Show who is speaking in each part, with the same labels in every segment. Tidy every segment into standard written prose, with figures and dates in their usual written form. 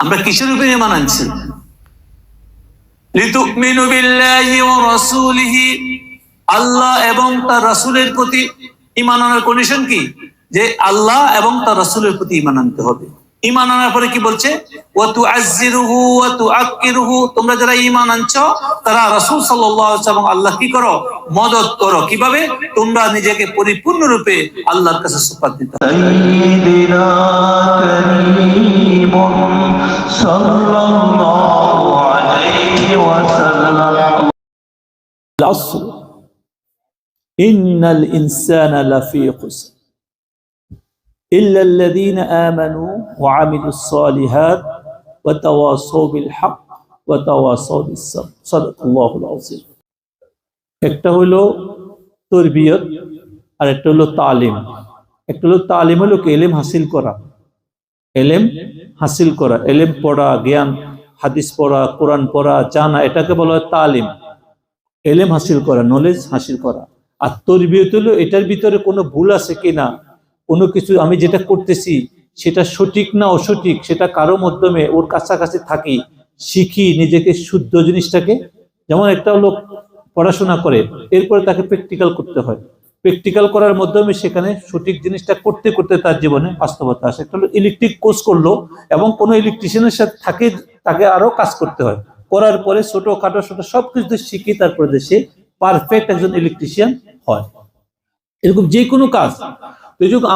Speaker 1: আমরা কিসের উপরে ঈমান আনছি? লিতুমিনু বিল্লাহি ওয়া রাসূলিহি, আল্লাহ এবং তার রাসূলের প্রতি ঈমান আনার কন্ডিশন কি? যে আল্লাহ এবং তার রাসূলের প্রতি ঈমান আনতে হবে। ঈমান আনার পরে কি বলছে? ওয়া তুআজ্জিরুহু ওয়া তুআক্কিরুহু, তোমরা যারা ঈমান আনছো তারা রাসূল সাল্লাল্লাহু আলাইহি ওয়াসাল্লাম আল্লাহ কি করো? মদদ করো। কিভাবে? তোমরা নিজেকে পরিপূর্ণরূপে আল্লাহর কাছে সুপারিশ দিতে।
Speaker 2: সাইয়্যিদিনা কারীমুন সাল্লাল্লাহু আলাইহি ওয়াসাল্লাম।
Speaker 3: العصر إن الإنسان لفي خسر إلا الذين آمنوا وعملوا الصالحات وتواصوا بالحق وتواصوا بالصبر صدق الله العظيم। একটা হলো তরবিয়ত আর একটা হলো তালিম। একটা হলো তালিম, হলো ইলম হাসিল করা, ইলম হাসিল করা, ইলম পড়া, জ্ঞান হাদিস পড়া, কোরআন পড়া, জানা, এটাকে বলা হয় তালিম, এলেম হাসিল করা, নলেজ হাসিল করা। আর তরবিয়ত হলো এটার ভিতরে কোনো ভুল আছে কিনা, কোনো কিছু আমি যেটা করতেছি সেটা সঠিক না অসঠিক, সেটা কারো মাধ্যমে ওর কাছাকাছি থাকি, শিখি নিজেকে শুদ্ধ জিনিসটাকে। যেমন একটা লোক পড়াশোনা করে, এরপরে তাকে প্র্যাকটিক্যাল করতে হয়, প্র্যাকটিক্যাল করার মাধ্যমে সেখানে সঠিক জিনিসটা করতে করতে তার জীবনে বাস্তবতা আসে। একটা ইলেকট্রিক কোর্স করলো এবং কোনো ইলেকট্রিশিয়ানের সাথে থাকে, তাকে আরো কাজ করতে হয়, করার পরে ছোট খাটো ছোট সবকিছু শিখে তারপরে সে পারফেক্ট একজন ইলেকট্রিশিয়ান হয়। এরকম যে কোনো কাজ।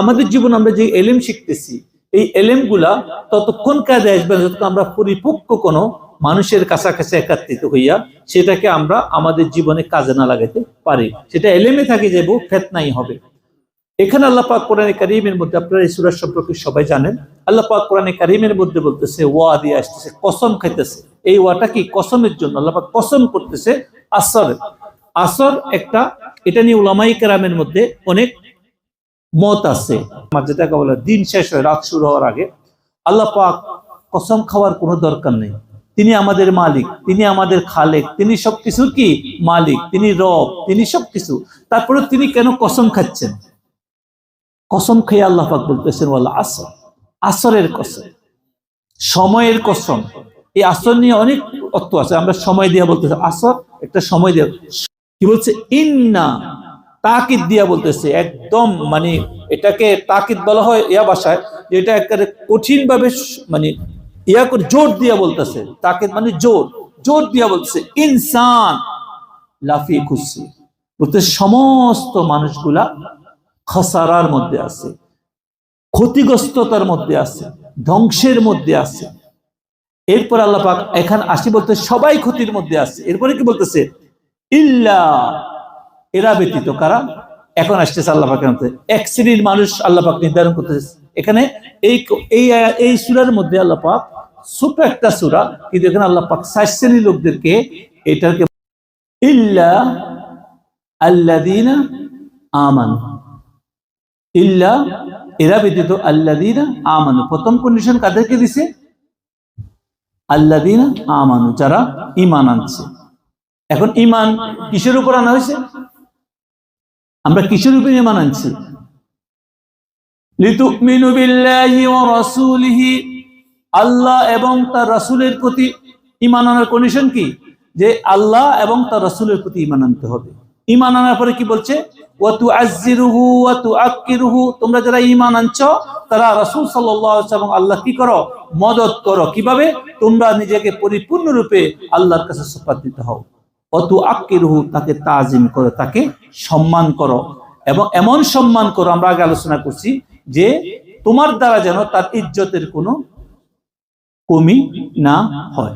Speaker 3: আমাদের জীবন আমরা যে এলেম শিখতেছি, এই এলেম গুলা ততক্ষণ কাজে আসবে না যতক্ষণ আমরা পরিপক্ক কোনো মানুষের কাছাকাছি একত্রিত হইয়া সেটাকে আমরা আমাদের জীবনে কাজে না লাগাতে পারি। সেটা এলেমে থাকে যাবো, ফেতনাই হবে। এখানে আল্লাহ পাক কোরআনে কারীমের মধ্যে, আপনারা এই সূরা সম্পর্কে সবাই জানেন, আল্লাহ পাক কোরআনে কারীমের মধ্যে বলতেছে, ওয়া দিয়ে আসতেছে, কসম খাইতেছে। এই ওয়াটা কি? কসমের জন্য। আল্লাহ পাক কসম করতেছে আসর। আসর একটা, এটা নিয়ে উলামায়ে কেরামের মধ্যে অনেক মত আছে। যেটাকে বলে দিন শেষ হয়, রাত শুরু হওয়ার আগে আল্লাহ পাক কসম খাওয়ার কোনো দরকার নেই। তিনি আমাদের মালিক, তিনি আমাদের খালেক, তিনি সবকিছুর কি মালিক, তিনি রব, তিনি সবকিছু। তারপরে তিনি কেন কসম খাচ্ছেন? কসম খেয়ে আল্লাহ পাক বলতেছেন ওয়াল আসর, আসরের কসম, সময়ের কসম। এই আসর নিয়ে অনেক অর্থ আছে, আমরা সময় দিয়া বলতেছি, আসর একটা সময় দিয়া কি বলছে, ইন্না তাকিদ দিয়া বলতেছে, একদম মানে এটাকে তাকিদ বলা হয় ইয়া ভাষায়, যেটা একেবারে কঠিন ভাবে মানে ইয়া করে জোর দিয়া বলতেছে। তাকিদ মানে জোর, জোর দিয়া বলতেছে ইনসান লাফি খুশি, বলতে সমস্ত মানুষগুলা খসারার মধ্যে আছে, ক্ষতিগ্রস্ততার মধ্যে আছে, ধ্বংসের মধ্যে আছে। এরপর আল্লাহ পাক এখানে আসি বলতে সবাই ক্ষতির মধ্যে আছে। এরপরে কি বলতেছে? ইল্লা, এরা ব্যতীত কারা? এখন আসতেছে আল্লাহ পাকের মধ্যে এক শ্রেণীর মানুষ আল্লাহ পাক নির্ধারণ করতেছে। এখানে এই সূরার মধ্যে আল্লাহ পাক ছোট একটা সূরা, কিন্তু এখানে আল্লাহ পাক 4 শ্রেণীর লোকদেরকে এটাকে ইল্লা আল্লাযীনা আমানু, ইল্লা এরা ব্যতীত, আল্লাযীনা আমানু। প্রথম কন্ডিশন কাদেরকে দিছে? আল্লাযীনা আমানু, যারা ঈমান আনছে। এখন ঈমান কিসের উপর আনা হয়েছে? আমরা কিসের উপর ঈমান আনছি? লিতুমিনু বিল্লাহি ওয়া রাসূলিহি, আল্লাহ এবং তার রাসূলের প্রতি ঈমান আনার কন্ডিশন কি? যে আল্লাহ এবং তার রাসূলের প্রতি ঈমান আনতে হবে। ঈমান আনার পরে কি বলছে? ওয়া তুআজ্জিরুহু ওয়া তুআক্কিরুহু, তোমরা যারা ঈমান আনছো তারা রাসূল সাল্লাল্লাহু আলাইহি ওয়াসাল্লাম আল্লাহ কি করো? মদদ করো। কিভাবে? তোমরা নিজেকে পরিপূর্ণরূপে আল্লাহর কাছে সুপারিশ হও। ওয়া তুআক্কিরুহু, তাকে তাজিম করো, তাকে সম্মান করো, এবং এমন সম্মান করো, আমরা আগে আলোচনা করছি যে তোমার দ্বারা যেন তার ইজ্জতের কোনো কমি না হয়।